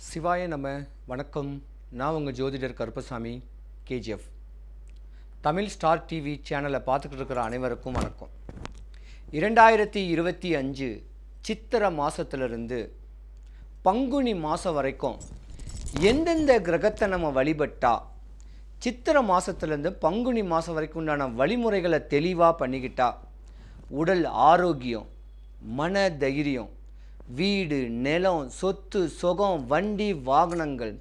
சிவாய நம்ம வணக்கம். நான் உங்கள் ஜோதிடர் Karuppasamy KGF. Tamil star TV சேனலை பார்த்துக்கிட்டு இருக்கிற அனைவருக்கும் வணக்கம். 2025 சித்திரை மாதத்துலேருந்து பங்குனி மாதம் வரைக்கும் எந்தெந்த கிரகத்தை நம்ம வழிபட்டால் சித்திரை மாதத்துலேருந்து பங்குனி மாதம் வரைக்கும் உண்டான வழிமுறைகளை தெளிவாக பண்ணிக்கிட்டா உடல் ஆரோக்கியம், மன தைரியம், வீடு, நிலம், சொத்து, சுகம், வண்டி, வாகனங்கள்,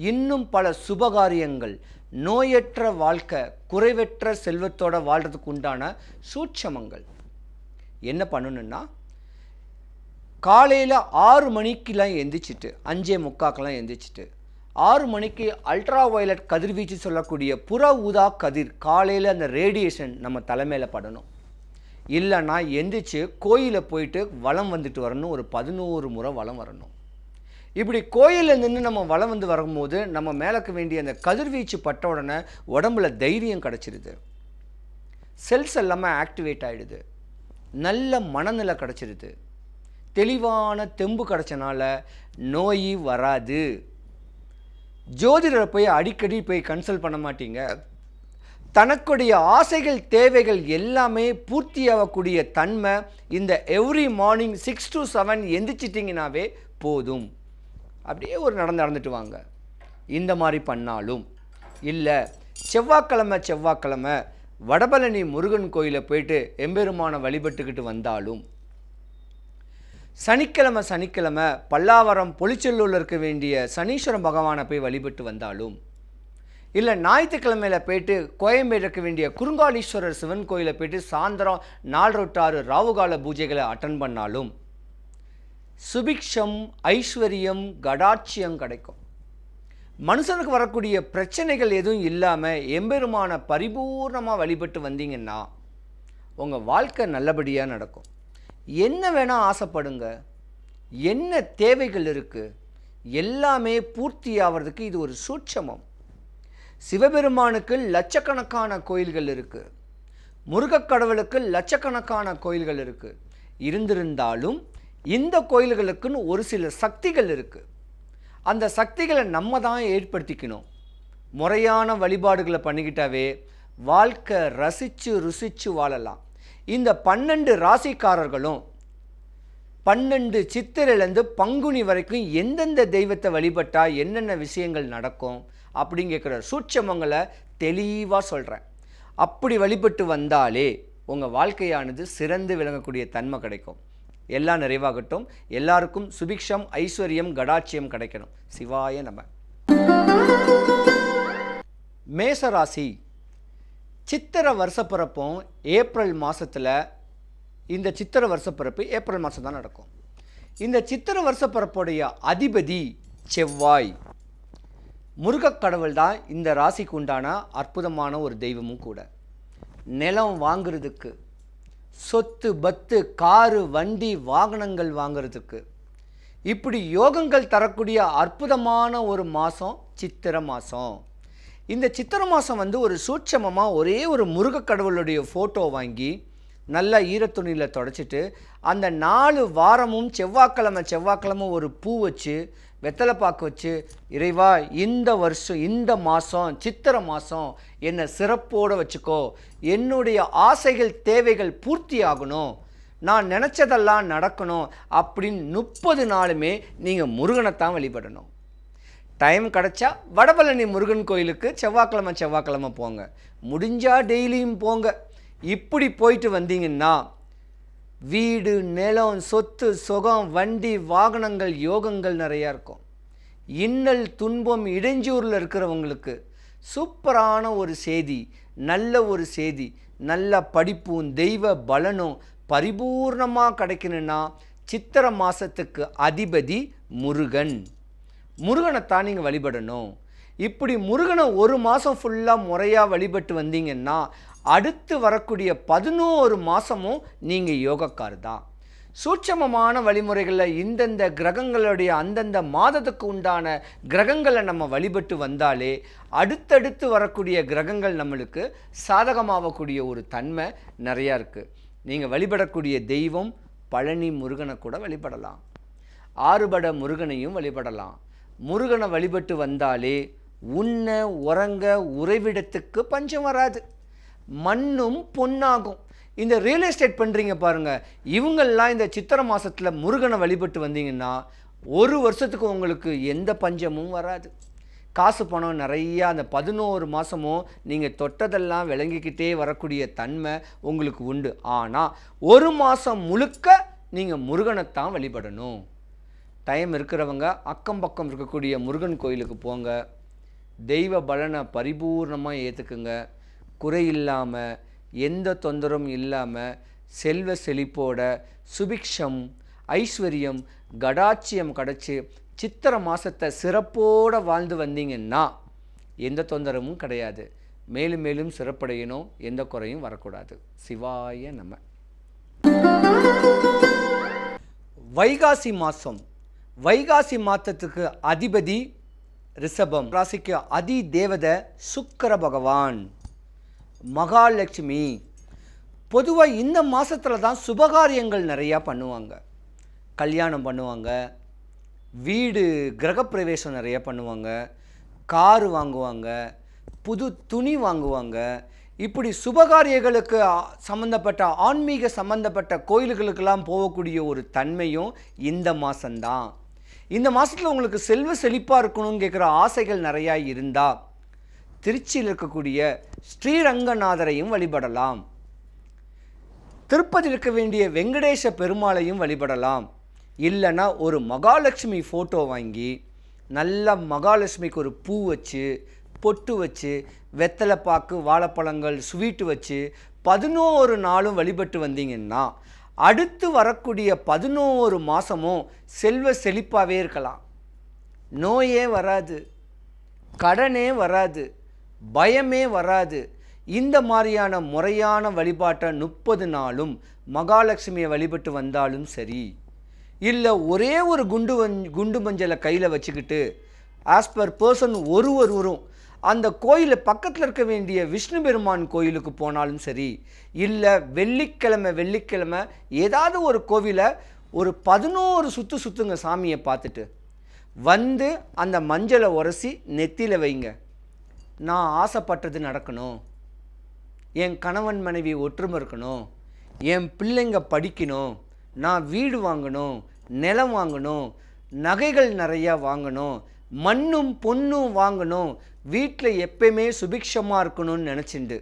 இன்னும் பல சுபகாரியங்கள், நோயற்ற வாழ்க்கை, குறைவற்ற செல்வத்தோடு வாழ்கிறதுக்கு உண்டான சூட்சமங்கள் என்ன பண்ணணுன்னா, காலையில் 6 மணிக்கெலாம் எந்திரிச்சிட்டு 5:45 எந்திரிச்சிட்டு 6 மணிக்கு அல்ட்ரா வயலட் கதிர்வீச்சு சொல்லக்கூடிய புற ஊதா கதிர் காலையில் அந்த ரேடியேஷன் நம்ம தலைமையில் படணும். இல்லைன்னா எந்திரிச்சு கோயிலில் போயிட்டு வலம் வந்துட்டு வரணும். ஒரு 11 முறை வலம் வரணும். இப்படி கோயிலில் நின்று நம்ம வலம் வந்து வரும்போது நம்ம மேலக்க வேண்டிய அந்த கதிர்வீச்சு பட்ட உடனே உடம்புல தைரியம் கிடச்சிருது, செல்ஸ் எல்லாமே ஆக்டிவேட் ஆகிடுது, நல்ல மனநிலை கிடச்சிருது, தெளிவான தெம்பு கிடச்சனால நோய் வராது. ஜோதிடரை போய் அடிக்கடி போய் கன்சல்ட் பண்ண மாட்டீங்க. தனக்குடைய ஆசைகள் தேவைகள் எல்லாமே பூர்த்தியாகக்கூடிய தன்மை இந்த எவ்ரி மார்னிங் 6 to 7 எந்திரிச்சிட்டிங்கனாவே போதும். அப்படியே ஒரு நடந்துட்டு வாங்க. இந்த மாதிரி பண்ணாலும் இல்லை, செவ்வாய்க்கிழமை வடபழனி முருகன் கோயிலை போயிட்டு எம்பெருமானை வழிபட்டுக்கிட்டு வந்தாலும், சனிக்கிழமை பல்லாவரம் பொலிச்செல்லூரில் இருக்க வேண்டிய சனீஸ்வரன் பகவானை போய் வழிபட்டு வந்தாலும், இல்லை ஞாயிற்றுக்கிழமையில் போயிட்டு கோயம்பேடு இருக்க வேண்டிய குறுங்காலீஸ்வரர் சிவன் கோயிலை போயிட்டு சாயந்தரம் 4 to 6 ராவுகால பூஜைகளை அட்டன் பண்ணாலும் சுபிக்ஷம், ஐஸ்வர்யம், கடாட்சியம் கிடைக்கும். மனுஷனுக்கு வரக்கூடிய பிரச்சனைகள் எதுவும் இல்லாமல் எம்பெருமான பரிபூர்ணமாக வழிபட்டு வந்தீங்கன்னா உங்கள் வாழ்க்கை நல்லபடியாக நடக்கும். என்ன வேணால் ஆசைப்படுங்க, என்ன தேவைகள் இருக்குது, எல்லாமே பூர்த்தி ஆகிறதுக்கு இது ஒரு சூட்சமம். சிவபெருமானுக்கு லட்சக்கணக்கான கோயில்கள் இருக்குது, முருகக்கடவுளுக்கு லட்சக்கணக்கான கோயில்கள் இருக்குது. இருந்திருந்தாலும் இந்த கோயில்களுக்குன்னு ஒரு சில சக்திகள் இருக்குது. அந்த சக்திகளை நம்ம தான் ஏற்படுத்திக்கணும். முறையான வழிபாடுகளை பண்ணிக்கிட்டாவே வாழ்க்கை ரசித்து ருசித்து வாழலாம். இந்த 12 ராசிக்காரர்களும் 12 சித்திரையிலேருந்து பங்குனி வரைக்கும் எந்தெந்த தெய்வத்தை வழிபட்டால் என்னென்ன விஷயங்கள் நடக்கும் அப்படிங்கிற சூட்சமங்களை தெளிவாக சொல்கிறேன். அப்படி வழிபட்டு வந்தாலே உங்கள் வாழ்க்கையானது சிறந்து விளங்கக்கூடிய தன்மை கிடைக்கும். எல்லாம் நிறைவாகட்டும். எல்லாருக்கும் சுபிக்ஷம், ஐஸ்வர்யம், கடாட்சியம் கிடைக்கணும். சிவாய நம. மேசராசி சித்திரை வருஷப்பிறப்பும் ஏப்ரல் மாதத்தில், இந்த சித்திரை வருஷப்பிறப்பு ஏப்ரல் மாதம் தான் நடக்கும். இந்த சித்திரை வருஷப்பிறப்புடைய அதிபதி செவ்வாய். முருகக்கடவுள் தான் இந்த ராசிக்கு உண்டான அற்புதமான ஒரு தெய்வமும் கூட. நிலம் வாங்கிறதுக்கு, சொத்து பத்து, காரு, வண்டி, வாகனங்கள் வாங்கிறதுக்கு, இப்படி யோகங்கள் தரக்கூடிய அற்புதமான ஒரு மாதம் சித்திரை மாதம். இந்த சித்திரை மாதம் ஒரு சூட்சமமாக ஒரே ஒரு முருகக்கடவுளுடைய ஃபோட்டோ வாங்கி நல்லா ஈரத்துணியில் தொடச்சிட்டு அந்த 4 வாரமும் செவ்வாய்க்கிழமை ஒரு பூ வச்சு வெத்தலை பாக்கு வச்சு, இறைவா இந்த வருஷம் இந்த மாதம் சித்திரை மாதம் என்னை சிறப்போடு வச்சுக்கோ, என்னுடைய ஆசைகள் தேவைகள் பூர்த்தி ஆகணும், நான் நினச்சதெல்லாம் நடக்கணும் அப்படின்னு 30 நாளுமே நீங்கள் முருகனைத்தான் வழிபடணும். டைம் கிடச்சா வடபழனி முருகன் கோயிலுக்கு செவ்வாய்க்கிழமை போங்க, முடிஞ்சால் டெய்லியும் போங்க. இப்படி போயிட்டு வந்தீங்கன்னா வீடு, நிலம், சொத்து, சுகம், வண்டி, வாகனங்கள், யோகங்கள் நிறையா இருக்கும். இன்னல் துன்பம் இடைஞ்சூரில் இருக்கிறவங்களுக்கு சூப்பரான ஒரு செய்தி, நல்ல ஒரு செய்தி, நல்ல படிப்பும் தெய்வ பலனும் பரிபூர்ணமாக கிடைக்கணுன்னா சித்திரை மாதத்துக்கு அதிபதி முருகன். முருகனைத்தான் நீங்கள் வழிபடணும். இப்படி முருகனை ஒரு மாதம் ஃபுல்லாக முறையாக வழிபட்டு வந்தீங்கன்னா அடுத்து வரக்கூடிய 11 மாதமும் நீங்கள் யோகக்கார் தான். சூட்சமமான வழிமுறைகளில் இந்தந்த கிரகங்களுடைய அந்தந்த மாதத்துக்கு உண்டான கிரகங்களை நம்ம வழிபட்டு வந்தாலே அடுத்தடுத்து வரக்கூடிய கிரகங்கள் நம்மளுக்கு சாதகமாகக்கூடிய ஒரு தன்மை நிறையா இருக்குது. நீங்கள் வழிபடக்கூடிய தெய்வம் பழனி முருகனை கூட வழிபடலாம், ஆறுபட முருகனையும் வழிபடலாம், முருகனை வழிபட்டு வந்தாலே உண்ண உறங்க உறைவிடத்துக்கு பஞ்சம் வராது, மண்ணும் பொன்னாகும். இந்த ரியல் எஸ்டேட் பண்ணுறீங்க பாருங்கள், இவங்கெல்லாம் இந்த சித்திரை மாதத்தில் முருகனை வழிபட்டு வந்தீங்கன்னா ஒரு வருஷத்துக்கு உங்களுக்கு எந்த பஞ்சமும் வராது. காசு பணம் நிறையா அந்த 11 மாதமும் நீங்கள் தொட்டதெல்லாம் விளங்கிக்கிட்டே வரக்கூடிய தன்மை உங்களுக்கு உண்டு. ஆனால் ஒரு மாதம் முழுக்க நீங்கள் முருகனைத்தான் வழிபடணும். டைம் இருக்கிறவங்க அக்கம் பக்கம் இருக்கக்கூடிய முருகன் கோயிலுக்கு போங்க, தெய்வ பலனை பரிபூர்ணமாக ஏற்றுக்குங்க. குறையில்லாமல் எந்த தொந்தரவும் இல்லாமல் செல்வ செழிப்போட சுபிக்ஷம் ஐஸ்வர்யம் கடாட்சியம் கிடச்சி சித்திரை மாதத்தை சிறப்போடு வாழ்ந்து வந்தீங்கன்னா எந்த தொந்தரவும் கிடையாது. மேலும் மேலும் சிறப்படையணும், எந்த குறையும் வரக்கூடாது. சிவாய நம. வைகாசி மாதம், வைகாசி மாதத்துக்கு அதிபதி ரிஷபம் ராசிக்கு அதி தேவதை சுக்கிர பகவான், மகாலட்சுமி. பொதுவாக இந்த மாதத்தில் தான் சுபகாரியங்கள் நிறையா பண்ணுவாங்க. கல்யாணம் பண்ணுவாங்க, வீடு கிரகப்பிரவேசம் நிறைய பண்ணுவாங்க, காரு வாங்குவாங்க, புது துணி வாங்குவாங்க. இப்படி சுபகாரியங்களுக்கு சம்மந்தப்பட்ட ஆன்மீக சம்மந்தப்பட்ட கோயில்களுக்கெல்லாம் போகக்கூடிய ஒரு தன்மையும் இந்த மாதம்தான். இந்த மாதத்தில் உங்களுக்கு செல்வ செழிப்பாக இருக்கணும்னு கேட்குற ஆசைகள் நிறையா இருந்தால் திருச்சியில் இருக்கக்கூடிய ஸ்ரீரங்கநாதரையும் வழிபடலாம். திருப்பதி இருக்க வேண்டிய வெங்கடேச பெருமாளையும் வழிபடலாம். இல்லைன்னா ஒரு மகாலட்சுமி ஃபோட்டோ வாங்கி நல்ல மகாலட்சுமிக்கு ஒரு பூ வச்சு பொட்டு வச்சு வெத்தலை பாக்கு வாழைப்பழங்கள் ஸ்வீட்டு வச்சு 11 நாளும் வழிபட்டு வந்தீங்கன்னா அடுத்து வரக்கூடிய 11 மாதமும் செல்வ செழிப்பாகவே இருக்கலாம். நோயே வராது, கடனே வராது, பயமே வராது. இந்த மாதிரியான முறையான வழிபாட்டை 30 நாளும் மகாலட்சுமியை வழிபட்டு வந்தாலும் சரி, இல்லை ஒரே ஒரு குண்டு மஞ்சளை கையில் வச்சுக்கிட்டு ஆஸ் பர் பர்சன் ஒருவரும் அந்த கோயிலில் பக்கத்தில் இருக்க வேண்டிய விஷ்ணு பெருமான் கோயிலுக்கு போனாலும் சரி, இல்லை வெள்ளிக்கிழமை ஏதாவது ஒரு கோவிலை ஒரு 11 சுற்றுங்க சாமியை பார்த்துட்டு வந்து அந்த மஞ்சளை உரசி நெத்தியில் வைங்க. நான் ஆசைப்பட்டது நடக்கணும், என் கணவன் மனைவி ஒற்றுமை இருக்கணும், என் பிள்ளைங்க படிக்கணும், நான் வீடு வாங்கணும், நிலம் வாங்கணும், நகைகள் நிறையா வாங்கணும், மண்ணும் பொண்ணும் வாங்கணும், வீட்டில் எப்பயுமே சுபிக்ஷமாக இருக்கணும்னு நினச்சிண்டு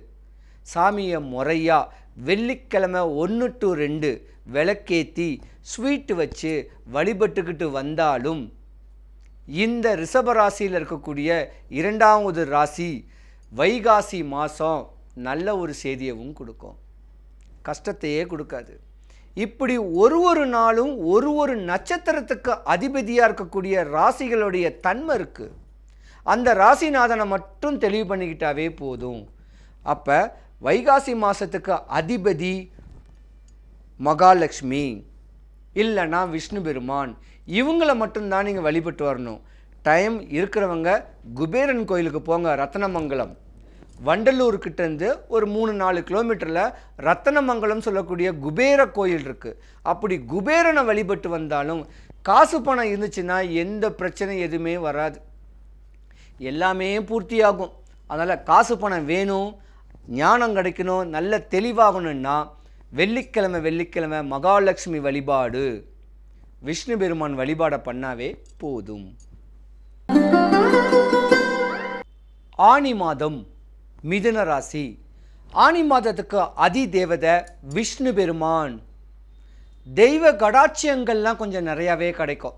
சாமியை முறையாக வெள்ளிக்கிழமை 1 to 2 விளக்கேற்றி ஸ்வீட்டு வச்சு வழிபட்டுக்கிட்டு வந்தாலும் இந்த ரிஷபராசியில் இருக்கக்கூடிய 2வது ராசி வைகாசி மாதம் நல்ல ஒரு செய்தியவும் கொடுக்கும், கஷ்டத்தையே கொடுக்காது. இப்படி ஒரு நாளும் ஒரு நட்சத்திரத்துக்கு அதிபதியாக இருக்கக்கூடிய ராசிகளுடைய தன்மை இருக்குது. அந்த ராசிநாதனை மட்டும் தெளிவு பண்ணிக்கிட்டாவே போதும். அப்போ வைகாசி மாதத்துக்கு அதிபதி மகாலட்சுமி இல்லைன்னா விஷ்ணு பெருமான், இவங்களை மட்டும்தான் நீங்கள் வழிபட்டு வரணும். டைம் இருக்கிறவங்க குபேரன் கோயிலுக்கு போங்க. ரத்தனமங்கலம் வண்டலூர்கிட்டேருந்து ஒரு 3-4 கிலோமீட்டரில் ரத்தனமங்கலம் சொல்லக்கூடிய குபேர கோயில் இருக்குது. அப்படி குபேரனை வழிபட்டு வந்தாலும் காசு பணம் இருந்துச்சுன்னா எந்த பிரச்சனை எதுவுமே வராது, எல்லாமே பூர்த்தியாகும். அதனால் காசு பணம் வேணும், ஞானம் கிடைக்கணும், நல்ல தெளிவாகணும்னா வெள்ளிக்கிழமை மகாலட்சுமி வழிபாடு விஷ்ணு பெருமான் வழிபாடை பண்ணாவே போதும். ஆனி மாதம் மிதுன ராசி. ஆனி மாதத்துக்கு அதி தேவதை விஷ்ணு பெருமான். தெய்வ கடாட்சியங்கள்லாம் கொஞ்சம் நிறையாவே கிடைக்கும்,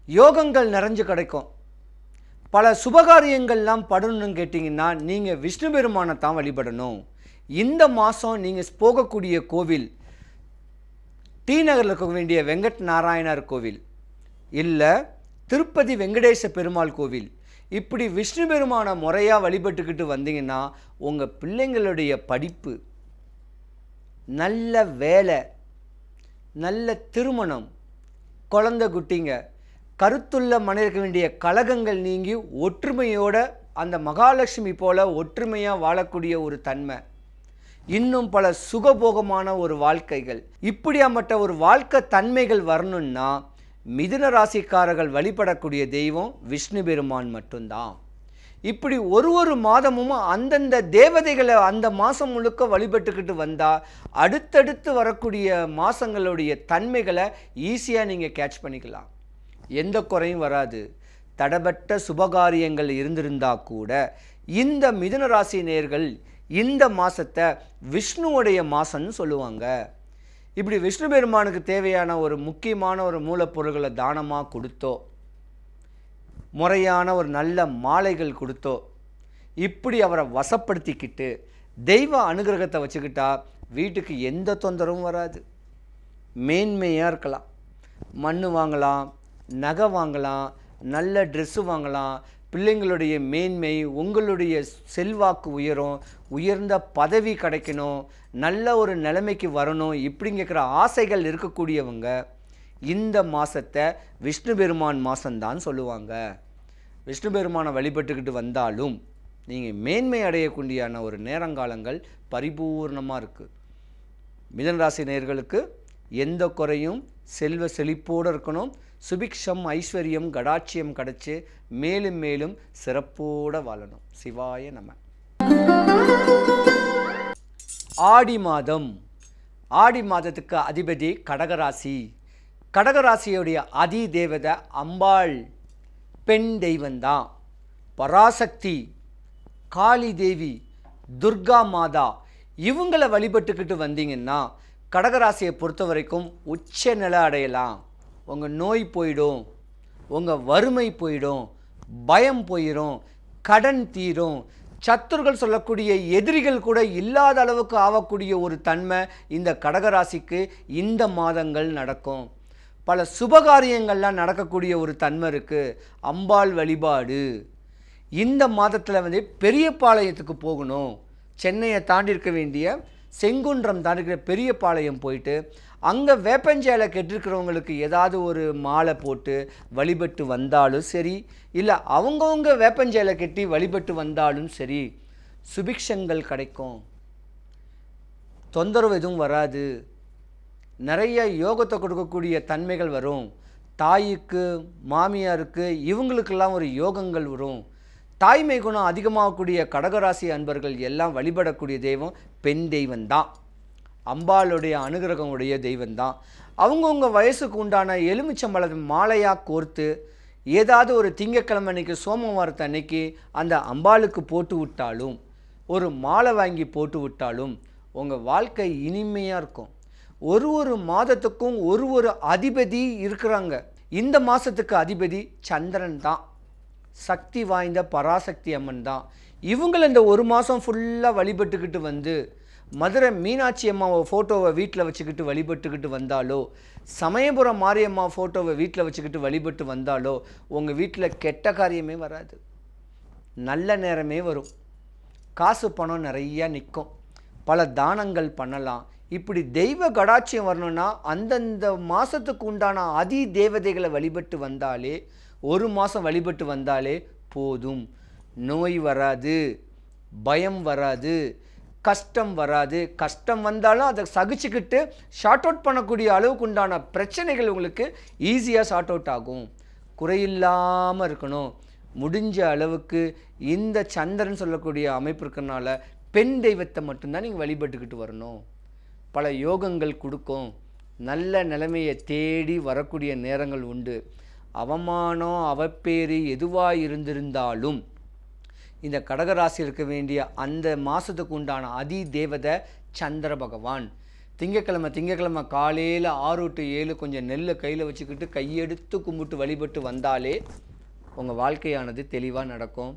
யோகங்கள் நிறைஞ்சு கிடைக்கும். பல சுபகாரியங்கள்லாம் படணும்னு கேட்டிங்கன்னா நீங்கள் விஷ்ணு பெருமானை தான் வழிபடணும். இந்த மாதம் நீங்கள் போகக்கூடிய கோவில் டி நகரில் இருக்க வேண்டிய வெங்கட் நாராயணர் கோவில், இல்லை திருப்பதி வெங்கடேச பெருமாள் கோவில். இப்படி விஷ்ணு பெருமானை முறையாக வழிபட்டுக்கிட்டு வந்தீங்கன்னா உங்கள் பிள்ளைங்களுடைய படிப்பு, நல்ல வேலை, நல்ல திருமணம், குழந்தை குட்டிங்க, கருத்துள்ள மனிதருக்கு வேண்டிய கலகங்கள் நீங்கி ஒற்றுமையோட அந்த மகாலட்சுமி போல ஒற்றுமையாக வாழக்கூடிய ஒரு தன்மை, இன்னும் பல சுகபோகமான ஒரு வாழ்க்கைகள், இப்படியாப்பட்ட ஒரு வாழ்க்கை தன்மைகள் வரணும்னா மிதுன ராசிக்காரர்கள் வழிபடக்கூடிய தெய்வம் விஷ்ணு பெருமான் மட்டும்தான். இப்படி ஒரு மாதமும் அந்தந்த தேவதைகளை அந்த மாதம் முழுக்க வழிபட்டுக்கிட்டு வந்தால் அடுத்தடுத்து வரக்கூடிய மாதங்களுடைய தன்மைகளை ஈஸியாக நீங்கள் கேட்ச் பண்ணிக்கலாம். எந்த குறையும் வராது. தடபட்ட சுபகாரியங்கள் இருந்திருந்தால் கூட இந்த மிதுன ராசி நேயர்கள் இந்த மாதத்தை விஷ்ணுவுடைய மாதம்னு சொல்லுவாங்க. இப்படி விஷ்ணு பெருமானுக்கு தேவையான ஒரு முக்கியமான ஒரு மூலப்பொருள்களை தானமாக கொடுத்தோ, முறையான ஒரு நல்ல மாலைகள் கொடுத்தோ, இப்படி அவரை வசப்படுத்திக்கிட்டு தெய்வ அனுகிரகத்தை வச்சுக்கிட்டா வீட்டுக்கு எந்த தொந்தரவும் வராது. மேன்மையாக இருக்கலாம். மண் வாங்கலாம், நகை வாங்கலாம், நல்ல ட்ரெஸ்ஸு வாங்கலாம், பிள்ளைங்களுடைய மேன்மை, உங்களுடைய செல்வாக்கு உயரும், உயர்ந்த பதவி கிடைக்கணும், நல்ல ஒரு நிலைமைக்கு வரணும், இப்படிங்கிற ஆசைகள் இருக்கக்கூடியவங்க இந்த மாதத்தை விஷ்ணு பெருமான் மாதம்தான் சொல்லுவாங்க. விஷ்ணு பெருமானை வழிபட்டுக்கிட்டு வந்தாலும் நீங்கள் மேன்மை அடையக்கூடியான ஒரு நேரங்காலங்கள் பரிபூர்ணமாக இருக்குது. மிதுன ராசி நேயர்களுக்கு எந்த குறையும் செல்வ செழிப்போடு இருக்கணும். சுபிக்ஷம், ஐஸ்வர்யம், கடாட்சியம் கிடச்சி மேலும் மேலும் சிறப்போடு வாழணும். சிவாய நம. ஆடி மாதம். ஆடி மாதத்துக்கு அதிபதி கடகராசி. கடகராசியுடைய அதி தேவதை அம்பாள், பெண் தெய்வந்தான். பராசக்தி, காளி தேவி, துர்கா மாதா இவங்களை வழிபட்டுக்கிட்டு வந்தீங்கன்னா கடகராசியை பொறுத்த வரைக்கும் உச்ச நிலை அடையலாம். உங்கள் நோய் போயிடும், உங்கள் வறுமை போயிடும், பயம் போயிடும், கடன் தீரும், சத்துருகள் சொல்லக்கூடிய எதிரிகள் கூட இல்லாத அளவுக்கு ஆகக்கூடிய ஒரு தன்மை இந்த கடகராசிக்கு இந்த மாதங்கள் நடக்கும். பல சுபகாரியங்கள்லாம் நடக்கக்கூடிய ஒரு தன்மை இருக்குது. அம்பாள் வழிபாடு இந்த மாதத்தில் பெரியபாளையத்துக்கு போகணும். சென்னையை தாண்டி இருக்க வேண்டிய செங்குன்றம் தாண்டி இருக்கிற பெரியபாளையம் போயிட்டு அங்கே வேப்பஞ்சேலை கெட்டிருக்கிறவங்களுக்கு ஏதாவது ஒரு மாலை போட்டு வழிபட்டு வந்தாலும் சரி, இல்லை அவங்கவுங்க வேப்பஞ்சேலை கெட்டி வழிபட்டு வந்தாலும் சரி, சுபிக்ஷங்கள் கிடைக்கும், தொந்தரவு எதுவும் வராது, நிறைய யோகத்தை கொடுக்கக்கூடிய தன்மைகள் வரும். தாய்க்கு, மாமியாருக்கு இவங்களுக்கெல்லாம் ஒரு யோகங்கள் வரும். தாய்மை குணம் அதிகமாகக்கூடிய கடகராசி அன்பர்கள் எல்லாம் வழிபடக்கூடிய தெய்வம் பெண் தெய்வந்தான். அம்பாளுடைய அனுகிரகமுடைய தெய்வந்தான். அவங்கவுங்க வயசுக்கு உண்டான எலுமிச்சம்பழத்தை மாலையாக கோர்த்து ஏதாவது ஒரு திங்கக்கிழமை அன்னைக்கு, சோமவாரத்தை அன்னைக்கு அந்த அம்பாளுக்கு போட்டு விட்டாலும், ஒரு மாலை வாங்கி போட்டு விட்டாலும் உங்கள் வாழ்க்கை இனிமையாக இருக்கும். ஒரு மாதத்துக்கும் ஒரு அதிபதி இருக்கிறாங்க. இந்த மாதத்துக்கு அதிபதி சந்திரன் தான். சக்தி வாய்ந்த பராசக்தி அம்மன் தான். இவங்களை இந்த ஒரு மாதம் ஃபுல்லாக வழிபட்டுக்கிட்டு வந்து மதுரை மீனாட்சி அம்மாவை ஃபோட்டோவை வீட்டில் வச்சுக்கிட்டு வழிபட்டுக்கிட்டு வந்தாலோ, சமயபுரம் மாரியம்மா ஃபோட்டோவை வீட்டில் வச்சுக்கிட்டு வழிபட்டு வந்தாலோ உங்கள் வீட்டில் கெட்ட காரியமே வராது, நல்ல நேரமே வரும், காசு பணம் நிறையா நிற்கும், பல தானங்கள் பண்ணலாம். இப்படி தெய்வ கடாட்சியம் வரணும்னா அந்தந்த மாதத்துக்கு உண்டான அதி தேவதைகளை வழிபட்டு வந்தாலே, ஒரு மாதம் வழிபட்டு வந்தாலே போதும். நோய் வராது, பயம் வராது, கஷ்டம் வராது. கஷ்டம் வந்தாலும் அதை சகிச்சுக்கிட்டு ஷார்ட் அவுட் பண்ணக்கூடிய அளவுக்கு உண்டான பிரச்சனைகள் உங்களுக்கு ஈஸியாக ஷார்ட் அவுட் ஆகும். குறையில்லாமல் இருக்கணும். முடிஞ்ச அளவுக்கு இந்த சந்திரன் சொல்லக்கூடிய அமைப்பு இருக்கிறனால பெண் தெய்வத்தை மட்டும்தான் நீங்கள் வழிபட்டுக்கிட்டு வரணும். பல யோகங்கள் கொடுக்கும். நல்ல நிலைமையை தேடி வரக்கூடிய நேரங்கள் உண்டு. அவமானம், அவப்பேறு எதுவாக இருந்திருந்தாலும் இந்த கடகராசி இருக்க வேண்டிய அந்த மாதத்துக்கு உண்டான அதி தேவதை சந்திர பகவான். திங்கக்கிழமை காலையில் 6 to 7 கொஞ்சம் நெல்லை கையில் வச்சுக்கிட்டு கையெடுத்து கும்பிட்டு வழிபட்டு வந்தாலே உங்கள் வாழ்க்கையானது தெளிவாக நடக்கும்.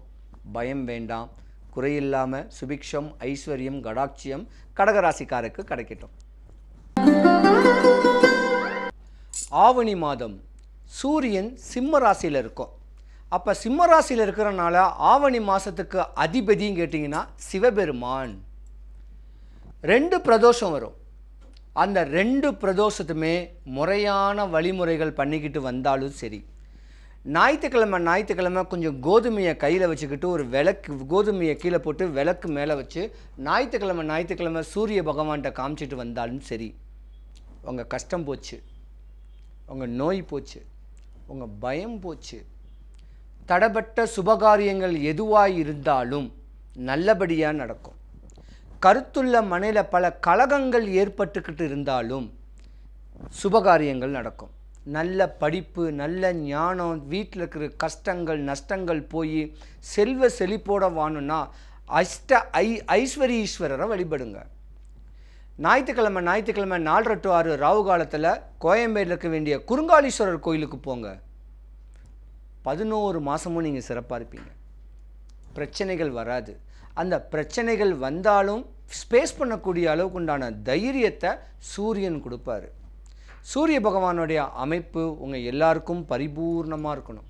பயம் வேண்டாம். குறையில்லாமல் சுபிக்ஷம், ஐஸ்வர்யம், கடாட்சியம் கடகராசிக்காருக்கு கிடைக்கட்டும். ஆவணி மாதம் சூரியன் சிம்ம ராசியில் இருக்கும். அப்போ சிம்ம ராசியில் இருக்கிறனால ஆவணி மாதத்துக்கு அதிபதின்னு கேட்டிங்கன்னா சிவபெருமான். 2 பிரதோஷம் வரும். அந்த 2 பிரதோஷத்துமே முறையான வழிமுறைகள் பண்ணிக்கிட்டு வந்தாலும் சரி, ஞாயிற்றுக்கிழமை கொஞ்சம் கோதுமையை கையில் வச்சுக்கிட்டு ஒரு விளக்கு, கோதுமையை கீழே போட்டு விளக்கு மேலே வச்சு ஞாயிற்றுக்கிழமை சூரிய பகவான்கிட்ட காமிச்சிட்டு வந்தாலும் சரி, உங்கள் கஷ்டம் போச்சு, உங்கள் நோய் போச்சு, உங்கள் பயம் போச்சு. தடைப்பட்ட சுபகாரியங்கள் எதுவாக இருந்தாலும் நல்லபடியாக நடக்கும். கருத்துள்ள மனையில் பல கலகங்கள் ஏற்பட்டுக்கிட்டு இருந்தாலும் சுபகாரியங்கள் நடக்கும். நல்ல படிப்பு, நல்ல ஞானம், வீட்டில் இருக்கிற கஷ்டங்கள் நஷ்டங்கள் போய் செல்வ செழிப்போட வாணுன்னா ஐஸ்வரீஸ்வரரை வழிபடுங்க. ஞாயிற்றுக்கிழமை 4 to 6 ராவு காலத்தில் கோயம்பேடில் இருக்க வேண்டிய குறுங்காலீஸ்வரர் கோயிலுக்கு போங்க. 11 மாதமும் நீங்கள் சிறப்பாக இருப்பீங்க. பிரச்சனைகள் வராது. அந்த பிரச்சனைகள் வந்தாலும் ஸ்பேஸ் பண்ணக்கூடிய அளவுக்கு உண்டான தைரியத்தை சூரியன் கொடுப்பார். சூரிய பகவானுடைய அமைப்பு உங்கள் எல்லாருக்கும் பரிபூர்ணமாக இருக்கணும்.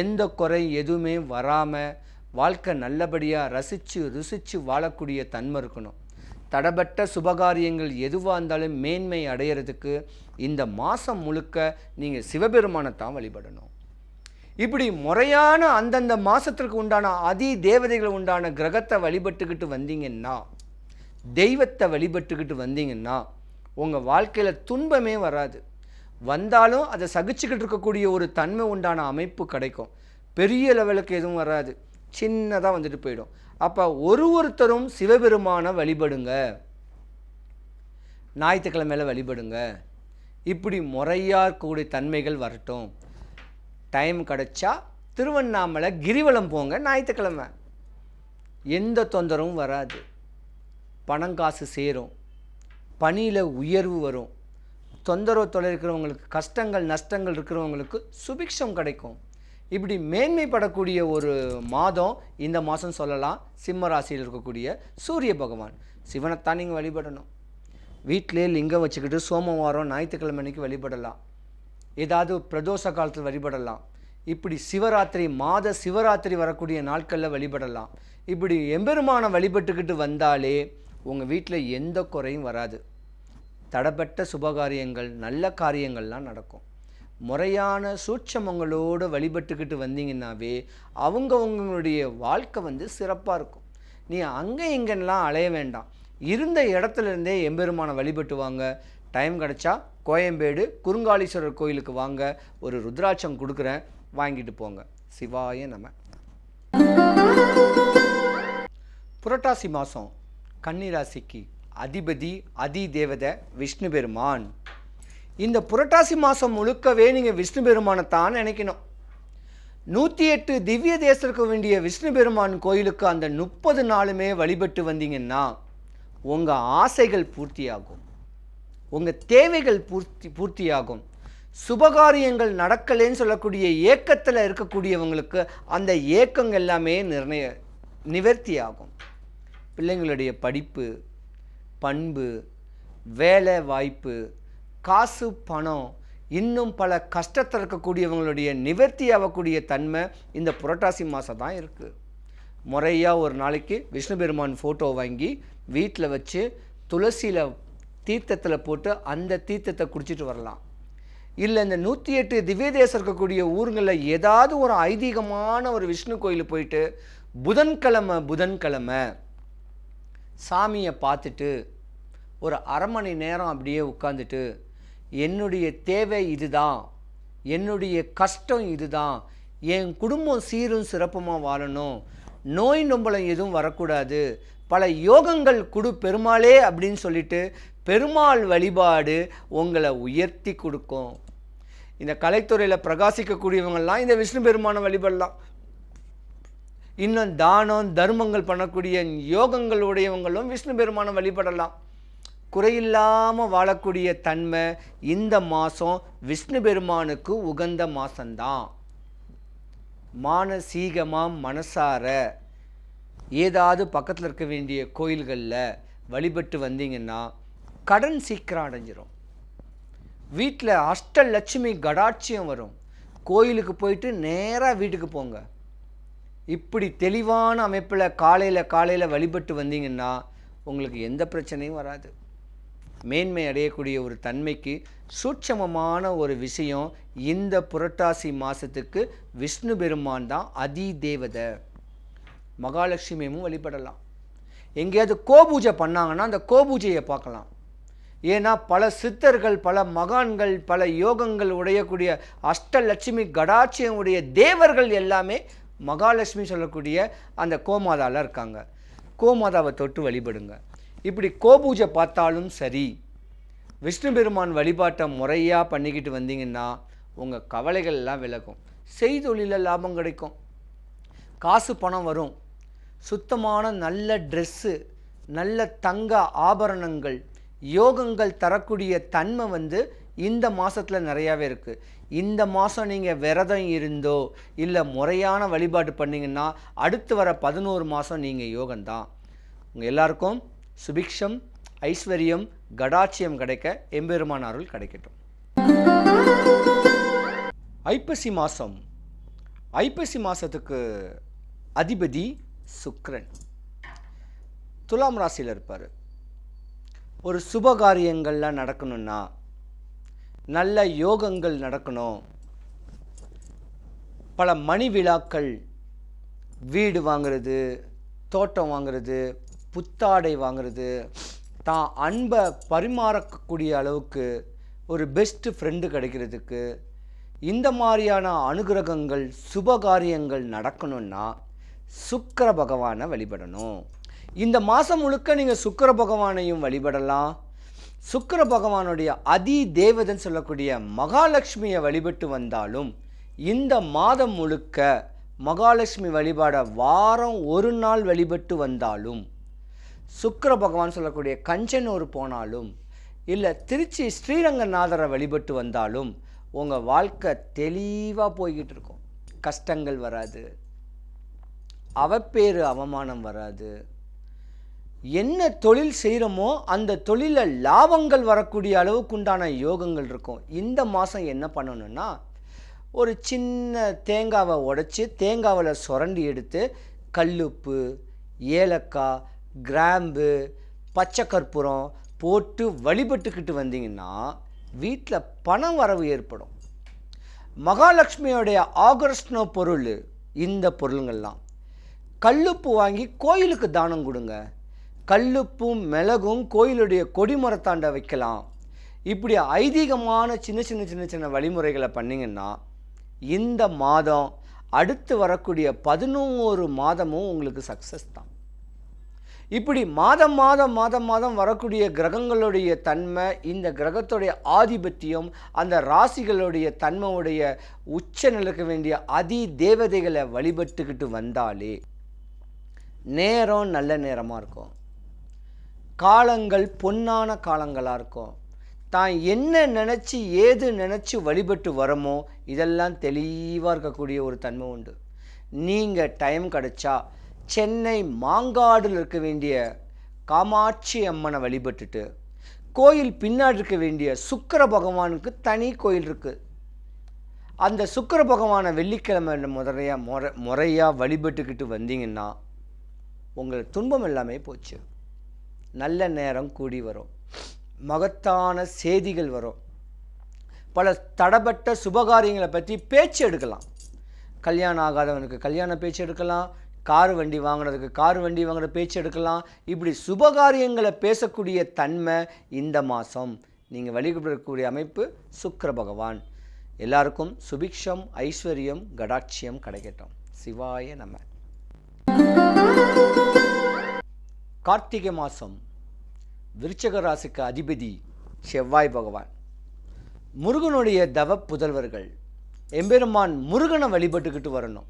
எந்த குறை எதுவுமே வராமல் வாழ்க்கை நல்லபடியாக ரசித்து ருசித்து வாழக்கூடிய தன்மை இருக்கணும். தடைப்பட்ட சுபகாரியங்கள் எதுவாக இருந்தாலும் மேன்மை அடையிறதுக்கு இந்த மாதம் முழுக்க நீங்கள் சிவபெருமானைத்தான் வழிபடணும். இப்படி முறையான அந்தந்த மாதத்திற்கு உண்டான அதி தேவதைகள் உண்டான கிரகத்தை வழிபட்டுக்கிட்டு வந்தீங்கன்னா, தெய்வத்தை வழிபட்டுக்கிட்டு வந்தீங்கன்னா உங்கள் வாழ்க்கையில் துன்பமே வராது. வந்தாலும் அதை சகிச்சுக்கிட்டு இருக்கக்கூடிய ஒரு தன்மை உண்டான அமைப்பு கிடைக்கும். பெரிய லெவலுக்கு எதுவும் வராது, சின்னதாக வந்துட்டு போயிடும். அப்போ ஒருத்தரும் சிவபெருமானை வழிபடுங்க, ஞாயிற்றுக்கிழமையில வழிபடுங்க. இப்படி முறையாக இருக்கக்கூடிய தன்மைகள் வரட்டும். டைம் கிடச்சா திருவண்ணாமலை கிரிவலம் போங்க. ஞாயிற்றுக்கிழமை எந்த தொந்தரவும் வராது. பணம் காசு சேரும், பணியில் உயர்வு வரும். தொந்தரவு இருக்கிறவங்களுக்கு, கஷ்டங்கள் நஷ்டங்கள் இருக்கிறவங்களுக்கு சுபிக்ஷம் கிடைக்கும். இப்படி மேன்மைப்படக்கூடிய ஒரு மாதம் இந்த மாதம் சொல்லலாம். சிம்ம ராசியில் இருக்கக்கூடிய சூரிய பகவான் சிவனைத்தான் நீங்கள் வழிபடணும். வீட்டிலே லிங்கம் வச்சுக்கிட்டு சோமவாரம் ஞாயிற்றுக்கிழமை அன்னைக்கு வழிபடலாம். ஏதாவது பிரதோஷ காலத்தில் வழிபடலாம். இப்படி சிவராத்திரி, மாத சிவராத்திரி வரக்கூடிய நாட்களில் வழிபடலாம். இப்படி எம்பெருமானை வழிபட்டுக்கிட்டு வந்தாலே உங்கள் வீட்டில் எந்த குறையும் வராது. தடைப்பட்ட சுபகாரியங்கள் நல்ல காரியங்கள்லாம் நடக்கும். முறையான சூட்சமங்களோடு வழிபட்டுக்கிட்டு வந்தீங்கன்னாவே அவங்களுடைய வாழ்க்கை சிறப்பாக இருக்கும். நீ அங்கே இங்கெல்லாம் அலைய வேண்டாம். இருந்த இடத்துலேருந்தே எம்பெருமானை வழிபட்டு வாங்க. டைம் கிடச்சா கோயம்பேடு குறுங்காலீஸ்வரர் கோயிலுக்கு வாங்க. ஒரு ருத்ராட்சம் கொடுக்குறேன், வாங்கிட்டு போங்க. சிவாய நம. புரட்டாசி மாதம் கன்னிராசிக்கு அதிபதி அதி தேவதை விஷ்ணு பெருமான். இந்த புரட்டாசி மாதம் முழுக்கவே நீங்கள் விஷ்ணு பெருமானை தான் நினைக்கணும். 108 திவ்ய தேசத்துக்கு வேண்டிய விஷ்ணு பெருமான் கோயிலுக்கு அந்த 30 நாளுமே வழிபட்டு வந்தீங்கன்னா உங்கள் ஆசைகள் பூர்த்தியாகும், உங்கள் தேவைகள் பூர்த்தியாகும். சுபகாரியங்கள் நடக்கலேன்னு சொல்லக்கூடிய ஏக்கத்தில் இருக்கக்கூடியவங்களுக்கு அந்த ஏக்கங்கள் எல்லாமே நிவர்த்தியாகும். பிள்ளைங்களுடைய படிப்பு, பண்பு, வேலை வாய்ப்பு, காசு பணம், இன்னும் பல கஷ்டத்தில் இருக்கக்கூடியவங்களுடைய நிவர்த்தி ஆகக்கூடிய தன்மை இந்த புரட்டாசி மாதம் தான் இருக்குது. முறையாக ஒரு நாளைக்கு விஷ்ணு பெருமான் ஃபோட்டோ வாங்கி வீட்டில் வச்சு துளசியில் தீர்த்தத்தில் போட்டு அந்த தீர்த்தத்தை குடிச்சிட்டு வரலாம். இல்லை இந்த 108 திவ்ய தேசம் இருக்கக்கூடிய ஊருங்களில் ஏதாவது ஒரு ஐதீகமான ஒரு விஷ்ணு கோயில் போயிட்டு புதன்கிழமை சாமியை பார்த்துட்டு ஒரு அரை மணி நேரம் அப்படியே உட்காந்துட்டு என்னுடைய தேவை இதுதான், என்னுடைய கஷ்டம் இதுதான், என் குடும்பம் சீரும் சிறப்புமாக வாழணும், நோய் நொம்பலம் எதுவும் வரக்கூடாது, பல யோகங்கள் கொடு பெருமாளே அப்படின்னு சொல்லிட்டு பெருமாள் வழிபாடு உங்களை உயர்த்தி கொடுக்கும். இந்த கலைத்துறையில் பிரகாசிக்கக்கூடியவங்கள்லாம் இந்த விஷ்ணு பெருமானை வழிபடலாம். இன்னும் தானம் தர்மங்கள் பண்ணக்கூடிய யோகங்களுடையவங்களும் விஷ்ணு பெருமானை வழிபடலாம். குறையில்லாமல் வாழக்கூடிய தன்மை இந்த மாதம் விஷ்ணு பெருமானுக்கு உகந்த மாதம்தான். மானசீகமாக மனசார ஏதாவது பக்கத்தில் இருக்க வேண்டிய கோயில்களில் வழிபட்டு வந்தீங்கன்னா கடன் சீக்கிரம் அடைஞ்சிரும். வீட்டில் அஷ்டலட்சுமி கடாட்சியம் வரும். கோயிலுக்கு போயிட்டு நேராக வீட்டுக்கு போங்க. இப்படி தெளிவான அமைப்பில் காலையில் வழிபட்டு வந்தீங்கன்னா உங்களுக்கு எந்த பிரச்சனையும் வராது. மேன்மை அடையக்கூடிய ஒரு தன்மைக்கு சூட்சமமான ஒரு விஷயம் இந்த புரட்டாசி மாதத்துக்கு விஷ்ணு பெருமான் தான் அதி தேவதை. மகாலட்சுமியும் வழிபடலாம். எங்கேயாவது கோபூஜை பண்ணாங்கன்னா அந்த கோபூஜையை பார்க்கலாம். ஏன்னா பல சித்தர்கள், பல மகான்கள், பல யோகங்கள் உடையக்கூடிய அஷ்டலட்சுமி கடாட்சியம் உடைய தேவர்கள் எல்லாமே மகாலட்சுமி சொல்லக்கூடிய அந்த கோமாதாவில் இருக்காங்க. கோமாதாவை தொட்டு வழிபடுங்க. இப்படி கோபூஜை பார்த்தாலும் சரி, விஷ்ணு பெருமான் வழிபாட்டை முறையாக பண்ணிக்கிட்டு வந்தீங்கன்னா உங்கள் கவலைகள் எல்லாம் விலகும். செய்தொழிலில் லாபம் கிடைக்கும், காசு பணம் வரும், சுத்தமான நல்ல ட்ரெஸ்ஸு, நல்ல தங்க ஆபரணங்கள், யோகங்கள் தரக்கூடிய தன்மை இந்த மாதத்தில் நிறையாவே இருக்குது. இந்த மாதம் நீங்கள் விரதம் இருந்தோ இல்லை முறையான வழிபாடு பண்ணிங்கன்னா அடுத்து வர 11 மாதம் நீங்கள் யோகம்தான். உங்கள் எல்லாருக்கும் சுபிக்ஷம், ஐஸ்வர்யம், கடாட்சியம் கிடைக்க எம்பெருமான் அருள் கிடைக்கட்டும். ஐப்பசி மாதம். ஐப்பசி மாதத்துக்கு அதிபதி சுக்கிரன் துலாம் ராசியில் இருப்பார். ஒரு சுபகாரியங்கள்லாம் நடக்கணும்னா, நல்ல யோகங்கள் நடக்கணும், பல மணி விழாக்கள், வீடு வாங்கிறது, தோட்டம் வாங்கிறது, புத்தாடை வாங்கிறது, தான் அன்பை பரிமாறக்கூடிய அளவுக்கு ஒரு பெஸ்ட்டு ஃப்ரெண்டு கிடைக்கிறதுக்கு, இந்த மாதிரியான அனுகிரகங்கள் சுபகாரியங்கள் நடக்கணும்னா சுக்கிர பகவானை வழிபடணும். இந்த மாதம் முழுக்க நீங்கள் சுக்கிர பகவானையும் வழிபடலாம். சுக்கிர பகவானுடைய அதி தேவதைன்னு சொல்லக்கூடிய மகாலட்சுமியை வழிபட்டு வந்தாலும், இந்த மாதம் முழுக்க மகாலட்சுமி வழிபாட வாரம் ஒரு நாள் வழிபட்டு வந்தாலும், சுக்கிர பகவான் சொல்லக்கூடிய கஞ்சனூர் போனாலும், இல்லை திருச்சி ஸ்ரீரங்கநாதரை வழிபட்டு வந்தாலும் உங்கள் வாழ்க்கை தெளிவாக போய்கிட்டு இருக்கும். கஷ்டங்கள் வராது, அவப்பேறு அவமானம் வராது. என்ன தொழில் செய்கிறோமோ அந்த தொழிலில் லாபங்கள் வரக்கூடிய அளவுக்கு உண்டான யோகங்கள் இருக்கும். இந்த மாதம் என்ன பண்ணணும்னா, ஒரு சின்ன தேங்காவை உடைச்சி தேங்காவில் சுரண்டி எடுத்து கல்லுப்பு, ஏலக்காய், கிராம்பு, பச்சை கற்பூரம் போட்டு வழிபட்டுக்கிட்டு வந்தீங்கன்னா வீட்டில் பணம் வரவு ஏற்படும். மகாலட்சுமியோடைய ஆகர்ஷ்ண பொருள் இந்த பொருளுங்கள்லாம். கல்லுப்பு வாங்கி கோயிலுக்கு தானம் கொடுங்க. கல்லுப்பும் மிளகும் கோயிலுடைய கொடிமரத்தாண்ட வைக்கலாம். இப்படி ஐதீகமான சின்ன சின்ன சின்ன சின்ன வழிமுறைகளை பண்ணிங்கன்னா இந்த மாதம் அடுத்து வரக்கூடிய 11 மாதமும் உங்களுக்கு சக்ஸஸ் தான். இப்படி மாதம் மாதம் மாதம் மாதம் வரக்கூடிய கிரகங்களுடைய தன்மை, இந்த கிரகத்துடைய ஆதிபத்தியம், அந்த ராசிகளுடைய தன்மையுடைய உச்ச நிலைக்க வேண்டிய அதி தேவதைகளை வழிபட்டுக்கிட்டு வந்தாலே நேரம் நல்ல நேரமாக இருக்கும். காலங்கள் பொன்னான காலங்களாக இருக்கும். தான் என்ன நினச்சி ஏது நினச்சி வழிபட்டு வரமோ இதெல்லாம் தெளிவாக இருக்கக்கூடிய ஒரு தன்மை உண்டு. நீங்கள் டைம் கிடச்சா சென்னை மாங்காடில் இருக்க வேண்டிய காமாட்சி அம்மனை வழிபட்டுட்டு, கோயில் பின்னாடி இருக்க வேண்டிய சுக்கிர பகவானுக்கு தனி கோயில் இருக்குது, அந்த சுக்கிர பகவானை வெள்ளிக்கிழமை முறையாக வழிபட்டுக்கிட்டு வந்தீங்கன்னா உங்களுக்கு துன்பம் எல்லாமே போச்சு. நல்ல நேரம் கூடி வரும், மகத்தான செய்திகள் வரும், பல தடப்பட்ட சுபகாரியங்களை பற்றி பேச்சு எடுக்கலாம். கல்யாணம் ஆகாதவனுக்கு கல்யாண பேச்சு எடுக்கலாம், கார் வண்டி வாங்கினதுக்கு கார் வண்டி வாங்குற பேச்சு எடுக்கலாம். இப்படி சுபகாரியங்களை பேசக்கூடிய தன்மை இந்த மாதம் நீங்கள் வழிபடக்கூடிய அமைப்பு சுக்கிர பகவான். எல்லாருக்கும் சுபிக்ஷம், ஐஸ்வர்யம், கடாட்சியம் கிடைக்கட்டும். சிவாய நம. கார்த்திகை மாதம். விருச்சிக ராசிக்கு அதிபதி செவ்வாய் பகவான். முருகனுடைய தவ புதல்வர்கள் எம்பெருமான் முருகனை வழிபட்டுக்கிட்டு வரணும்.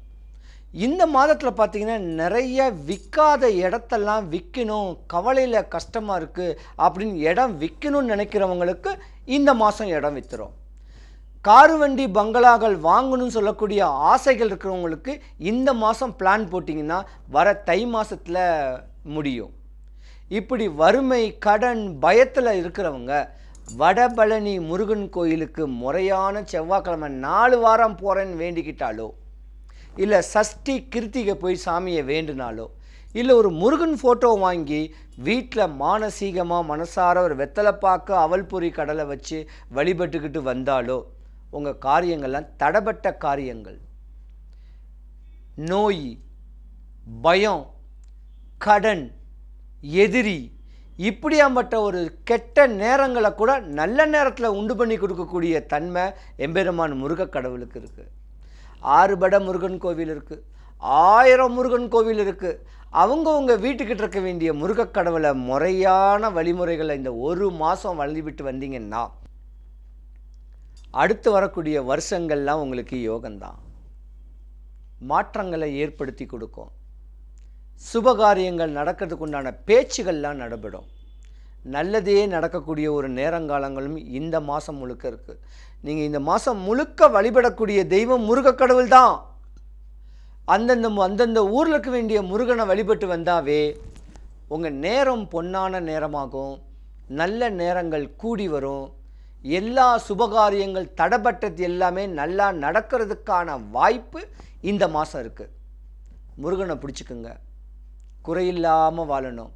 இந்த மாதத்தில் பார்த்தீங்கன்னா நிறைய விற்காத இடத்தெல்லாம் விற்கணும், கவலையில் கஷ்டமாக இருக்குது அப்படின்னு இடம் விற்கணும்னு நினைக்கிறவங்களுக்கு இந்த மாதம் இடம் விற்றுரும். காரு வண்டி பங்களாக்கள் வாங்கணும்னு சொல்லக்கூடிய ஆசைகள் இருக்கிறவங்களுக்கு இந்த மாதம் பிளான் போட்டிங்கன்னா வர தை மாதத்தில் முடியும். இப்படி வறுமை, கடன், பயத்தில் இருக்கிறவங்க வடபழனி முருகன் கோயிலுக்கு முறையான செவ்வாய்க்கிழமை 4 வாரம் போகிறேன்னு வேண்டிக்கிட்டாலோ, இல்லை சஷ்டி கிருத்திகை போய் சாமியை வேண்டுனாலோ, இல்லை ஒரு முருகன் ஃபோட்டோ வாங்கி வீட்டில் மானசீகமாக மனசார ஒரு வெத்தலைப்பாக்கு அவல்பொரி கடலை வச்சு வழிபட்டுக்கிட்டு வந்தாலோ உங்கள் காரியங்கள்லாம் தடபட்ட காரியங்கள், நோய், பயம், கடன், எதிரி இப்படியாம்பட்ட ஒரு கெட்ட நேரங்களை கூட நல்ல நேரத்தில் உண்டு பண்ணி கொடுக்கக்கூடிய தன்மை எம்பெருமான் முருகக் கடவுளுக்கு இருக்குது. 6 பட முருகன் கோவில் இருக்குது, 1000 முருகன் கோவில் இருக்குது. அவங்கவுங்க வீட்டுக்கிட்ட இருக்க வேண்டிய முருகக் கடவுளை முறையான வழிமுறைகளை இந்த ஒரு மாதம் வழிவிட்டு வந்தீங்கன்னா அடுத்து வரக்கூடிய வருஷங்கள்லாம் உங்களுக்கு யோகம்தான், மாற்றங்களை ஏற்படுத்தி கொடுக்கும். சுபகாரியங்கள் நடக்கிறதுக்கு உண்டான பேச்சுகள்லாம் நடைபெறும். நல்லதே நடக்கக்கூடிய ஒரு நேரங்காலங்களும் இந்த மாதம் முழுக்க இருக்குது. நீங்கள் இந்த மாதம் முழுக்க வழிபடக்கூடிய தெய்வம் முருகக் கடவுள் தான். அந்தந்த ஊரில் இருக்க வேண்டிய முருகனை வழிபட்டு வந்தாவே உங்கள் நேரம் பொன்னான நேரமாகும், நல்ல நேரங்கள் கூடி வரும், எல்லா சுபகாரியங்கள் தடைப்பட்டது எல்லாமே நல்லா நடக்கிறதுக்கான வாய்ப்பு இந்த மாதம் இருக்குது. முருகனை பிடிச்சிக்குங்க, குறையில்லாமல் வாழணும்.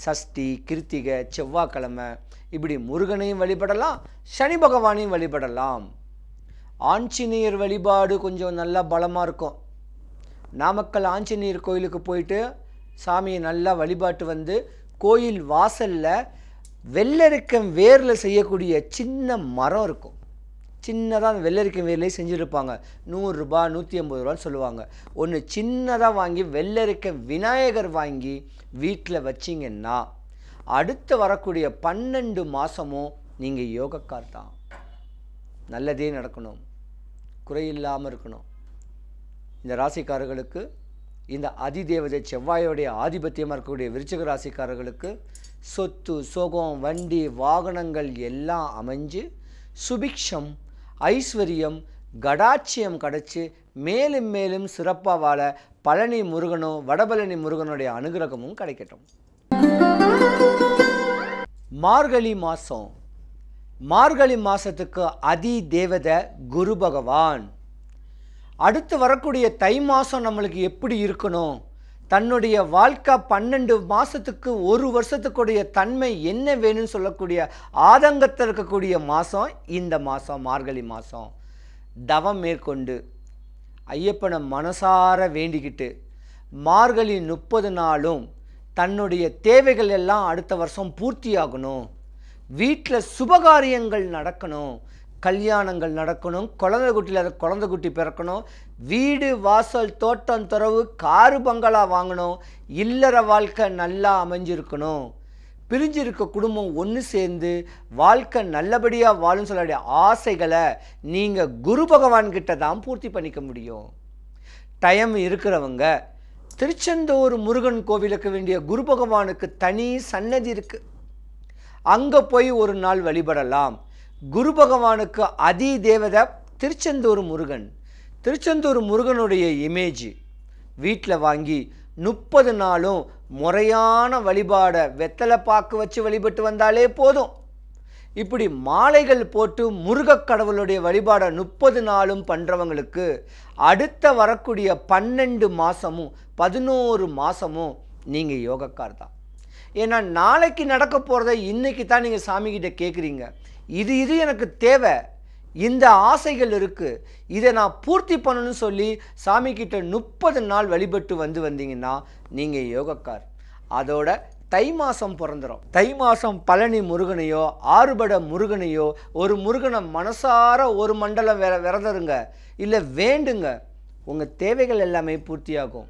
சஷ்டி, கிருத்திகை, செவ்வாய்க்கிழமை இப்படி முருகனையும் வழிபடலாம், சனி பகவானையும் வழிபடலாம். ஆஞ்சநேயர் வழிபாடு கொஞ்சம் நல்லா பலமாக இருக்கும். நாமக்கல் ஆஞ்சநேயர் கோயிலுக்கு போயிட்டு சாமியை நல்லா வழிபாட்டு வந்து கோயில் வாசலில் வெள்ளரிக்கம் வேரில் செய்யக்கூடிய சின்ன மரம் இருக்கும். சின்னதாக அந்த வெள்ளரிக்கம் வேர்லேயே செஞ்சுருப்பாங்க. 100 ரூபா 150 ரூபான்னு சொல்லுவாங்க. ஒன்று சின்னதாக வாங்கி வெள்ளரிக்கம் விநாயகர் வாங்கி வீட்டில் வச்சிங்கன்னா அடுத்து வரக்கூடிய 12 மாதமும் நீங்கள் யோகக்கார் தான். நல்லதே நடக்கணும், குறையில்லாமல் இருக்கணும். இந்த ராசிக்காரர்களுக்கு இந்த அதிதேவதை செவ்வாயோடைய ஆதிபத்தியமாக இருக்கக்கூடிய விருச்சிக ராசிக்காரர்களுக்கு சொத்து, சோகம், வண்டி, வாகனங்கள் எல்லாம் அமைஞ்சு சுபிக்ஷம், ஐஸ்வர்யம், கடாட்சியம் கிடச்சி மேலும் மேலும் சிறப்பாக வாழ பழனி முருகனும் வடபழனி முருகனுடைய அனுகிரகமும் கிடைக்கட்டும். மார்கழி மாதம், மார்கழி மாதத்துக்கு அதி தேவதை குரு பகவான். அடுத்து வரக்கூடிய தை மாதம் நம்மளுக்கு எப்படி இருக்கணும், தன்னுடைய வாழ்க்கை 12 மாதத்துக்கு ஒரு வருஷத்துக்குடைய தன்மை என்ன வேணும்னு சொல்லக்கூடிய ஆதங்கத்தில் இருக்கக்கூடிய மாதம் இந்த மாதம் மார்கழி மாதம். தவம் மேற்கொண்டு ஐயப்பனை மனசார வேண்டிக்கிட்டு மார்கழி 30 நாளும் தன்னுடைய தேவைகள் எல்லாம் அடுத்த வருஷம் பூர்த்தியாகணும், வீட்டில் சுபகாரியங்கள் நடக்கணும், கல்யாணங்கள் நடக்கணும், குழந்தை குட்டி பிறக்கணும், வீடு வாசல் தோட்டம் துறவு காரு பங்களா வாங்கணும், இல்லற வாழ்க்கை நல்லா அமைஞ்சிருக்கணும், பிரிஞ்சிருக்க குடும்பம் ஒன்று சேர்ந்து வாழ்க்கை நல்லபடியாக வாழும் சொல்லக்கூடிய ஆசைகளை நீங்கள் குரு பகவான்கிட்ட தான் பூர்த்தி பண்ணிக்க முடியும். டைம் இருக்கிறவங்க திருச்செந்தூர் முருகன் கோவிலுக்கு வேண்டிய குரு பகவானுக்கு தனி சன்னதி இருக்குது, அங்கே போய் ஒரு நாள் வழிபடலாம். குரு பகவானுக்கு அதி தேவதை திருச்செந்தூர் முருகன். திருச்செந்தூர் முருகனுடைய இமேஜ் வீட்டில் வாங்கி 30 நாளும் முறையான வழிபாடை வெத்தலை பாக்கு வச்சு வழிபட்டு வந்தாலே போதும். இப்படி மாலைகள் போட்டு முருகக் கடவுளுடைய வழிபாடை 30 நாளும் பண்ணுறவங்களுக்கு அடுத்த வரக்கூடிய 12 மாதமும் 11 மாதமும் நீங்கள் யோகக்கார் தான். ஏன்னா நாளைக்கு நடக்க போகிறத இன்றைக்கி தான் நீங்கள் சாமிக்கிட்ட கேட்குறீங்க. இது எனக்கு தேவை, இந்த ஆசைகள் இருக்குது, இதை நான் பூர்த்தி பண்ணணும்னு சொல்லி சாமிக்கிட்ட 30 நாள் வழிபட்டு வந்தீங்கன்னா நீங்கள் யோகக்கார். அதோட தை மாதம் பிறந்துடும். தை மாதம் பழனி முருகனையோ ஆறுபட முருகனையோ ஒரு முருகனை மனசார ஒரு மண்டலம் விரதருங்க, இல்லை வேண்டுங்க, உங்கள் தேவைகள் எல்லாமே பூர்த்தியாகும்.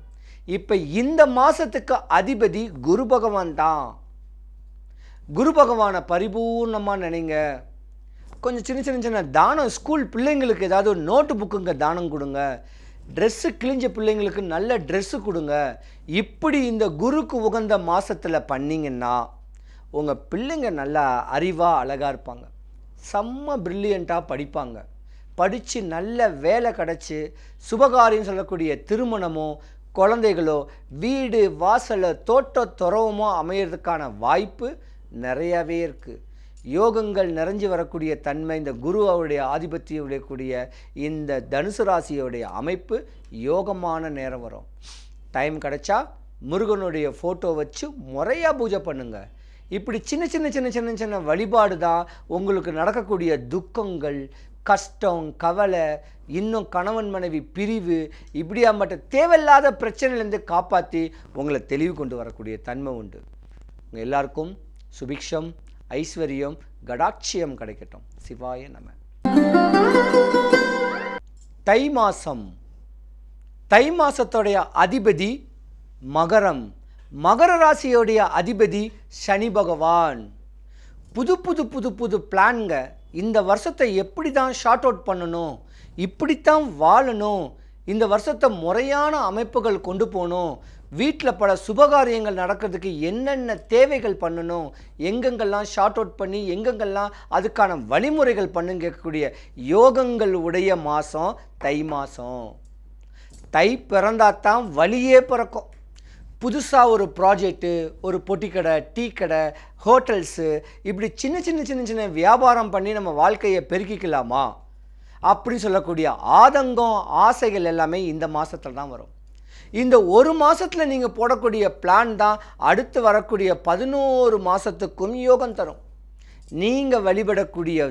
இப்போ இந்த மாதத்துக்கு அதிபதி குரு பகவான் தான். குரு பகவானை பரிபூர்ணமாக நினைங்க. கொஞ்சம் சின்ன தானம், ஸ்கூல் பிள்ளைங்களுக்கு ஏதாவது ஒரு நோட்டு புக்குங்க தானம் கொடுங்க, ட்ரெஸ்ஸு கிழிஞ்ச பிள்ளைங்களுக்கு நல்ல ட்ரெஸ்ஸு கொடுங்க. இப்படி இந்த குருக்கு உகந்த மாதத்தில் பண்ணிங்கன்னா உங்கள் பிள்ளைங்க நல்லா அறிவாக அழகாக இருப்பாங்க, செம்ம ப்ரில்லியண்ட்டாக படிப்பாங்க, படித்து நல்ல வேலை கிடச்சி சுபகாரியம் சொல்லக்கூடிய திருமணமோ குழந்தைகளோ வீடு வாசலை தோட்ட துறவமோ அமையிறதுக்கான வாய்ப்பு நிறையாவே இருக்குது. யோகங்கள் நிறைஞ்சு வரக்கூடிய தன்மை இந்த குரு அவருடைய ஆதிபத்தியுடைய கூடிய இந்த தனுசு ராசியோடைய அமைப்பு யோகமான நேரம் வரும். டைம் கிடைச்சா முருகனுடைய ஃபோட்டோ வச்சு முறையாக பூஜை பண்ணுங்கள். இப்படி சின்ன வழிபாடு தான் உங்களுக்கு நடக்கக்கூடிய துக்கங்கள், கஷ்டம், கவலை, இன்னும் கணவன் மனைவி பிரிவு, இப்படியா மட்டும் தேவையில்லாத பிரச்சனையிலேருந்து காப்பாற்றி உங்களை தெளிவு கொண்டு வரக்கூடிய தன்மை உண்டு. உங்கள் எல்லாருக்கும் சுபிக்ஷம், ஐஸ்வர்யம், கடாட்சியம் கிடைக்கட்டும். சிவாய நம. தை மாசம். தை மாசத்துடைய அதிபதி மகரம். மகர ராசியோடைய அதிபதி சனி பகவான். புது புது புது புது பிளான்ங்க. இந்த வருஷத்தை எப்படி தான் ஷார்ட் அவுட் பண்ணணும், இப்படித்தான் வாழணும், இந்த வருஷத்தை முறையான அமைப்புகள் கொண்டு போகணும், வீட்டில் பல சுபகாரியங்கள் நடக்கிறதுக்கு என்னென்ன தேவைகள் பண்ணணும், எங்கெங்கெல்லாம் ஷார்ட் அவுட் பண்ணி எங்கெங்கெல்லாம் அதுக்கான வழிமுறைகள் பண்ணுங்க கேட்கக்கூடிய யோகங்கள் உடைய மாதம் தை மாதம். தை பிறந்தாத்தான் வழியே பிறக்கும். புதுசாக ஒரு ப்ராஜெக்ட்டு, ஒரு பொட்டிக்கடை, டீ கடை, ஹோட்டல்ஸு, இப்படி சின்ன சின்ன சின்ன சின்ன வியாபாரம் பண்ணி நம்ம வாழ்க்கையை பெருக்கிக்கலாமா அப்படி சொல்லக்கூடிய ஆதங்கம், ஆசைகள் எல்லாமே இந்த மாதத்தில் தான் வரும். இந்த ஒரு மாதத்தில் நீங்கள் போடக்கூடிய பிளான் தான் அடுத்து வரக்கூடிய 11 மாதத்துக்கும் யோகம் தரும். நீங்கள் வழிபடக்கூடிய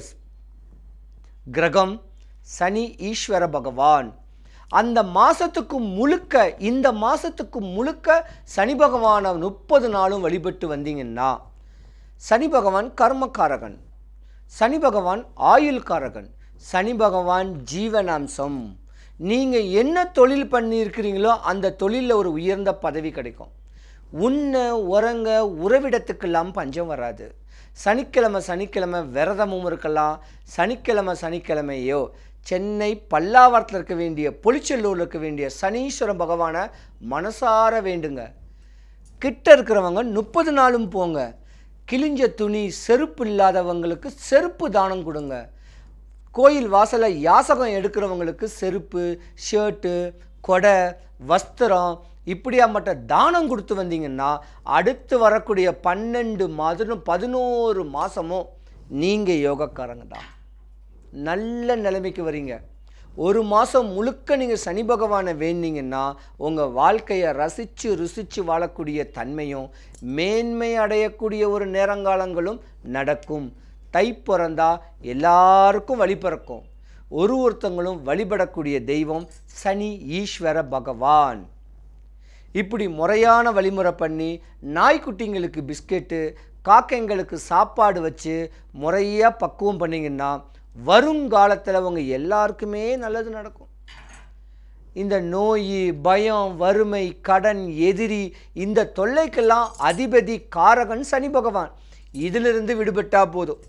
கிரகம் சனி ஈஸ்வர பகவான். அந்த மாதத்துக்கு முழுக்க, இந்த மாதத்துக்கு முழுக்க சனி பகவானை 30 நாளும் வழிபட்டு வந்தீங்கன்னா, சனி பகவான் கர்மக்காரகன், சனி பகவான் ஆயுள்காரகன், சனி பகவான் ஜீவனாம்சம். நீங்கள் என்ன தொழில் பண்ணியிருக்கிறீங்களோ அந்த தொழிலில் ஒரு உயர்ந்த பதவி கிடைக்கும். உண்ண உறங்க உறவிடத்துக்கெல்லாம் பஞ்சம் வராது. சனிக்கிழமை சனிக்கிழமை விரதமும் இருக்கலாம். சனிக்கிழமையோ சென்னை பல்லாவரத்தில் இருக்க வேண்டிய, பொலிச்செல்லூரில் இருக்க வேண்டிய சனீஸ்வர பகவானை மனசார வேண்டுங்க. கிட்ட இருக்கிறவங்க 30 நாளும் போங்க. கிழிஞ்ச துணி, செருப்பு இல்லாதவங்களுக்கு செருப்பு தானம் கொடுங்க. கோயில் வாசலை யாசகம் எடுக்கிறவங்களுக்கு செருப்பு, ஷர்ட்டு, கொடை, வஸ்திரம், இப்படியாப்பட்ட தானம் கொடுத்து வந்தீங்கன்னா அடுத்து வரக்கூடிய 12 மாதம் 11 மாதமும் நீங்கள் யோகக்காரங்க தான். நல்ல நிலைமைக்கு வரீங்க. ஒரு மாதம் முழுக்க நீங்கள் சனி பகவானை வேண்டிங்கன்னா உங்கள் வாழ்க்கையை ரசித்து ருசித்து வாழக்கூடிய தன்மையும் மேன்மை அடையக்கூடிய ஒரு நேரங்காலங்களும் நடக்கும். தை பிறந்தா எல்லாருக்கும் வழி பிறக்கும். ஒருத்தங்களும் வழிபடக்கூடிய தெய்வம் சனி ஈஸ்வர பகவான். இப்படி முறையான வழிமுறை பண்ணி நாய்க்குட்டிங்களுக்கு பிஸ்கெட்டு, காக்கைங்களுக்கு சாப்பாடு வச்சு முறையாக பக்குவம் பண்ணிங்கன்னா வருங்காலத்தில் அவங்க எல்லாருக்குமே நல்லது நடக்கும். இந்த நோய், பயம், வறுமை, கடன், எதிரி, இந்த தொல்லைக்கெல்லாம் அதிபதி காரகன் சனி பகவான். இதிலிருந்து விடுபட்டால் போதும்.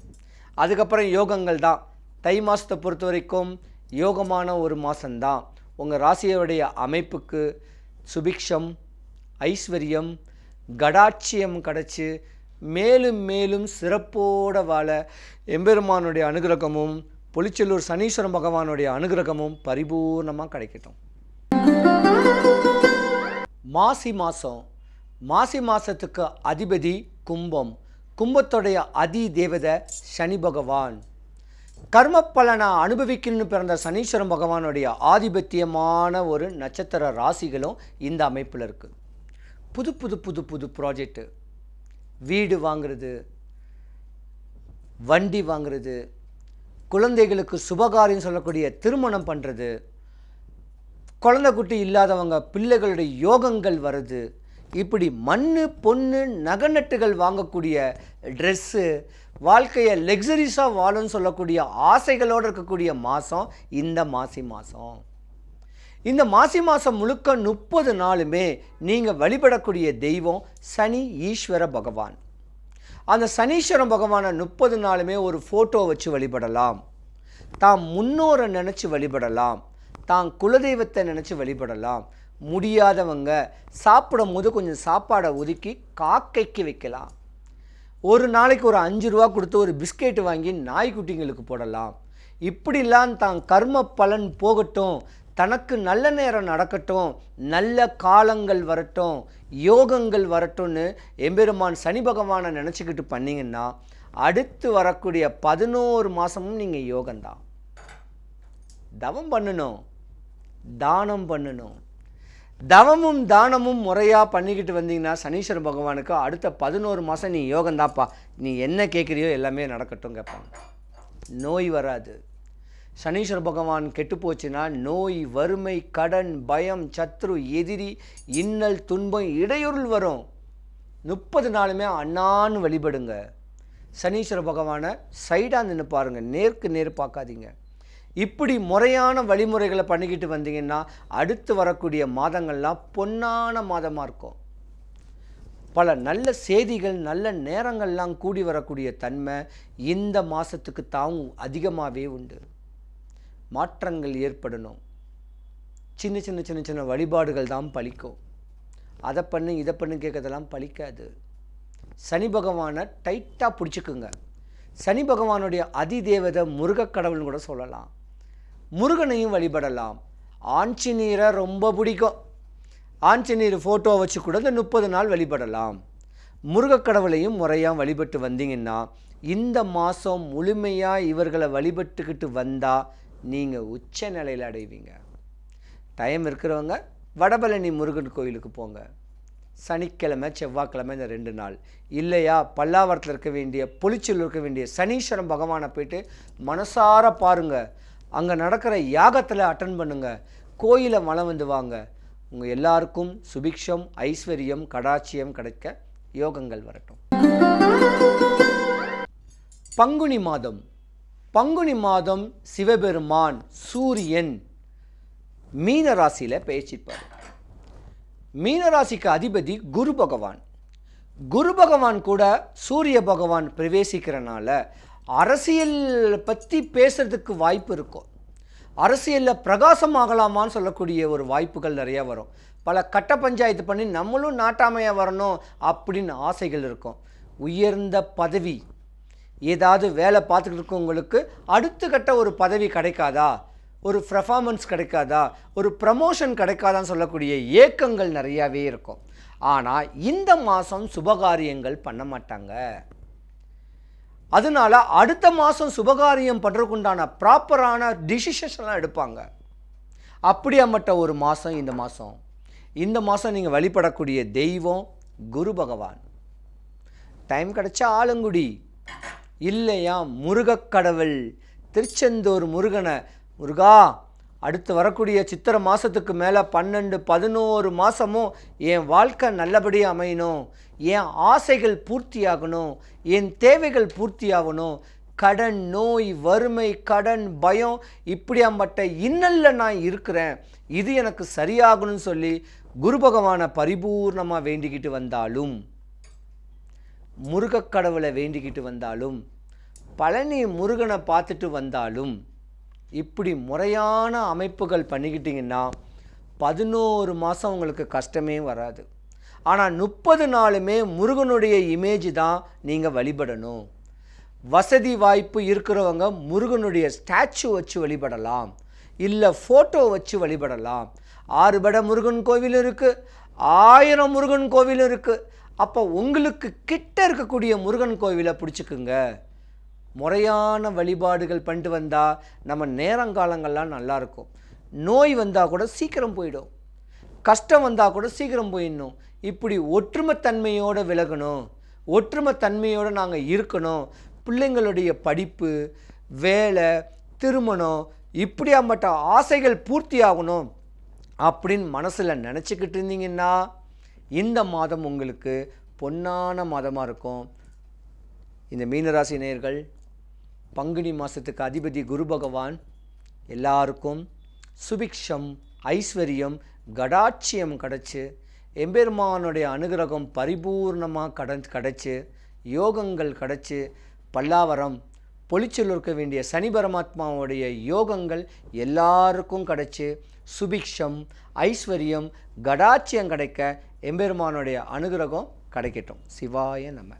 அதுக்கப்புறம் யோகங்கள் தான். தை மாதத்தை பொறுத்த வரைக்கும் யோகமான ஒரு மாதம்தான். உங்கள் ராசியோடைய அமைப்புக்கு சுபிக்ஷம், ஐஸ்வர்யம், கடாட்சியம் கிடச்சி மேலும் மேலும் சிறப்போடு வாழ எம்பெருமானுடைய அனுகிரகமும் பொலிச்செல்லூர் சனீஸ்வரன் பகவானுடைய அனுகிரகமும் பரிபூர்ணமாக கிடைக்கட்டும். மாசி மாதம். மாசி மாதத்துக்கு அதிபதி கும்பம். கும்பத்துடைய அதி தேவதை சனி பகவான். கர்ம பலனை அனுபவிக்கணும்னு பிறந்த சனீஸ்வரன் பகவானுடைய ஆதிபத்தியமான ஒரு நட்சத்திர ராசிகளும் இந்த அமைப்பில் இருக்குது. புது புது புது புது ப்ராஜெக்டு, வீடு வாங்கிறது, வண்டி வாங்கிறது, குழந்தைகளுக்கு சுபகாரியம் சொல்லக்கூடிய திருமணம் பண்ணுறது, குழந்தை குட்டி இல்லாதவங்க பிள்ளைகளுடைய யோகங்கள் வருது, இப்படி மண்ணு பொண்ணு நகநட்டுகள் வாங்கக்கூடிய ட்ரெஸ்ஸு, வாழ்க்கையை லக்ஸரிஸாக வாழும்னு சொல்லக்கூடிய ஆசைகளோடு இருக்கக்கூடிய மாதம் இந்த மாசி மாதம். இந்த மாசி மாதம் முழுக்க 30 நாளுமே நீங்கள் வழிபடக்கூடிய தெய்வம் சனி ஈஸ்வர பகவான். அந்த சனீஸ்வர பகவானை 30 நாளுமே ஒரு ஃபோட்டோ வச்சு வழிபடலாம். தாம் முன்னோரை நினச்சி வழிபடலாம். தான் குலதெய்வத்தை நினச்சி வழிபடலாம். முடியாதவங்க சாப்பிடும் போது கொஞ்சம் சாப்பாடை ஒதுக்கி காக்கைக்கு வைக்கலாம். ஒரு நாளைக்கு ஒரு 5 ரூபா கொடுத்து ஒரு பிஸ்கெட்டு வாங்கி நாய்க்குட்டிங்களுக்கு போடலாம். இப்படிலாம் தான் கர்ம பலன் போகட்டும், தனக்கு நல்ல நேரம் நடக்கட்டும், நல்ல காலங்கள் வரட்டும், யோகங்கள் வரட்டும்னு எம்பெருமான் சனி பகவானை நினச்சிக்கிட்டு பண்ணிங்கன்னா அடுத்து வரக்கூடிய 11 மாதமும் நீங்கள் யோகந்தான். தவம் பண்ணணும், தானம் பண்ணணும். தவமும் தானமும் முறையாக பண்ணிக்கிட்டு வந்தீங்கன்னா சனீஸ்வர பகவானுக்கு அடுத்த 11 மாதம் நீ யோகந்தாப்பா, நீ என்ன கேட்குறியோ எல்லாமே நடக்கட்டும் கேட்பாங்க. நோய் வராது. சனீஸ்வர பகவான் கெட்டு போச்சுன்னா நோய், வறுமை, கடன், பயம், சத்ரு, எதிரி, இன்னல், துன்பம், இடையூறுகள் வரும். 30 நாளுமே அண்ணான்னு வழிபடுங்க. சனீஸ்வர பகவானை சைடாக நின்று பாருங்கள், நேருக்கு நேர் பார்க்காதீங்க. இப்படி முறையான வழிமுறைகளை பண்ணிக்கிட்டு வந்தீங்கன்னா அடுத்து வரக்கூடிய மாதங்கள்லாம் பொன்னான மாதமாக இருக்கும். பல நல்ல செய்திகள், நல்ல நேரங்கள்லாம் கூடி வரக்கூடிய தன்மை இந்த மாதத்துக்கு தான் அதிகமாகவே உண்டு. மாற்றங்கள் ஏற்படணும். சின்ன சின்ன சின்ன சின்ன வழிபாடுகள் தான் பலிக்கும். அதை பண்ணு இதை பண்ணு கேட்கறதெல்லாம் பலிக்காது. சனி பகவானை டைட்டாக பிடிச்சிக்குங்க. சனி பகவானுடைய அதிதேவதை முருகக்கடவுள்னு கூட சொல்லலாம். முருகனையும் வழிபடலாம். ஆஞ்சநேயரை ரொம்ப பிடிக்கும். ஆஞ்சநேயர் ஃபோட்டோ வச்சு கூட இந்த 30 நாள் வழிபடலாம். முருகக்கடவுளையும் முறையாக வழிபட்டு வந்தீங்கன்னா இந்த மாதம் முழுமையாக இவர்களை வழிபட்டுக்கிட்டு வந்தால் நீங்கள் உச்ச நிலையில் அடைவீங்க. டைம் இருக்கிறவங்க வடபழனி முருகன் கோயிலுக்கு போங்க. சனிக்கிழமை செவ்வாய்க்கிழமை இந்த 2 நாள். இல்லையா பல்லாவரத்தில் இருக்க வேண்டிய பொலிச்சூரில் இருக்க வேண்டிய சனீஸ்வரன் பகவானை போய்ட்டு மனசார பாருங்கள். அங்கே நடக்கிற யாகத்தில் அட்டன் பண்ணுங்கள். கோயிலை மலம் வந்து வாங்க. உங்கள் எல்லாருக்கும் சுபிக்ஷம், ஐஸ்வர்யம், கடாட்சியம் கிடைக்க யோகங்கள் வரட்டும். பங்குனி மாதம். பங்குனி மாதம் சிவபெருமான் சூரியன் மீன ராசியில் பேசிப்பார். மீனராசிக்கு அதிபதி குரு பகவான். குரு பகவான் கூட சூரிய பகவான் பிரவேசிக்கிறனால அரசியல் பற்றி பேசுறதுக்கு வாய்ப்பு இருக்கும். அரசியலில் பிரகாசமாகலாமான்னு சொல்லக்கூடிய ஒரு வாய்ப்புகள் நிறையா வரும். பல கட்ட பஞ்சாயத்து பண்ணி நம்மளும் நாட்டாமையாக வரணும் அப்படின்னு ஆசைகள் இருக்கும். உயர்ந்த பதவி, ஏதாவது வேலை பார்த்துக்கிட்டு இருக்கவங்களுக்கு அடுத்த கட்ட ஒரு பதவி கிடைக்காதா, ஒரு பெர்ஃபார்மன்ஸ் கிடைக்காதா, ஒரு ப்ரமோஷன் கிடைக்காதான்னு சொல்லக்கூடிய ஏக்கங்கள் நிறையாவே இருக்கும். ஆனால் இந்த மாதம் சுபகாரியங்கள் பண்ண மாட்டாங்க. அதனால அடுத்த மாதம் சுபகாரியம் பண்ணுறதுக்குண்டான ப்ராப்பரான டிசிஷன்ஸ்லாம் எடுப்பாங்க. அப்படியாமட்ட ஒரு மாதம் இந்த மாதம். இந்த மாதம் நீங்கள் வழிபடக்கூடிய தெய்வம் குரு பகவான். டைம் கிடைச்சா ஆலங்குடி, இல்லையா முருகக்கடவுள், திருச்செந்தூர் முருகனை, முருகா அடுத்து வரக்கூடிய சித்திரை மாதத்துக்கு மேலே 12, 11 மாதமும் என் வாழ்க்கை நல்லபடியாக அமையணும், என் ஆசைகள் பூர்த்தியாகணும், என் தேவைகள் பூர்த்தியாகணும், கடன், நோய், வறுமை, கடன், பயம் இப்படியாம்பட்ட இன்னல்ல நான் இருக்கிறேன், இது எனக்கு சரியாகணும்னு சொல்லி குரு பகவானை பரிபூர்ணமாக வேண்டிக்கிட்டு வந்தாலும், முருகக்கடவுளை வேண்டிக்கிட்டு வந்தாலும், பழனி முருகனை பார்த்துட்டு வந்தாலும், இப்படி முறையான அமைப்புகள் பண்ணிக்கிட்டிங்கன்னா 11 மாதம் உங்களுக்கு கஷ்டமே வராது. ஆனால் 30 நாளுமே முருகனுடைய இமேஜ் தான் நீங்கள் வழிபடணும். வசதி வாய்ப்பு இருக்கிறவங்க முருகனுடைய ஸ்டாச்சு வச்சு வழிபடலாம், இல்லை ஃபோட்டோ வச்சு வழிபடலாம். 6 பட முருகன் கோவில் இருக்குது, 1000 முருகன் கோவில் இருக்குது. அப்போ உங்களுக்கு கிட்ட இருக்கக்கூடிய முருகன் கோவிலை பிடிச்சிக்குங்க. முறையான வழிபாடுகள் பண்ணிட்டு வந்தால் நம்ம நேரங்காலங்கள்லாம் நல்லாயிருக்கும். நோய் வந்தால் கூட சீக்கிரம் போயிடும், கஷ்டம் வந்தால் கூட சீக்கிரம் போயிடணும். இப்படி ஒற்றுமைத்தன்மையோடு விலகணும், ஒற்றுமைத்தன்மையோடு நாங்கள் இருக்கணும். பிள்ளைங்களுடைய படிப்பு, வேலை, திருமணம் இப்படியாம்பட்ட ஆசைகள் பூர்த்தி ஆகணும் அப்படின்னு மனசில் நினச்சிக்கிட்டு இருந்தீங்கன்னா இந்த மாதம் உங்களுக்கு பொன்னான மாதமாக இருக்கும். இந்த மீனராசி நேயர்கள், பங்குனி மாதத்துக்கு அதிபதி குரு பகவான் எல்லாருக்கும் சுபிக்ஷம், ஐஸ்வர்யம், கடாட்சியம் கிடச்சி, எம்பெருமானுடைய அனுகிரகம் பரிபூர்ணமாக கிடச்சி, யோகங்கள் கிடச்சி, பல்லாவரம் பொலிச்சல் இருக்க வேண்டிய சனி பரமாத்மாவுடைய யோகங்கள் எல்லாருக்கும் கிடச்சி, சுபிக்ஷம், ஐஸ்வர்யம், கடாட்சியம் கிடைக்க எம்பெருமானுடைய அனுகிரகம் கிடைக்கட்டும். சிவாய நம.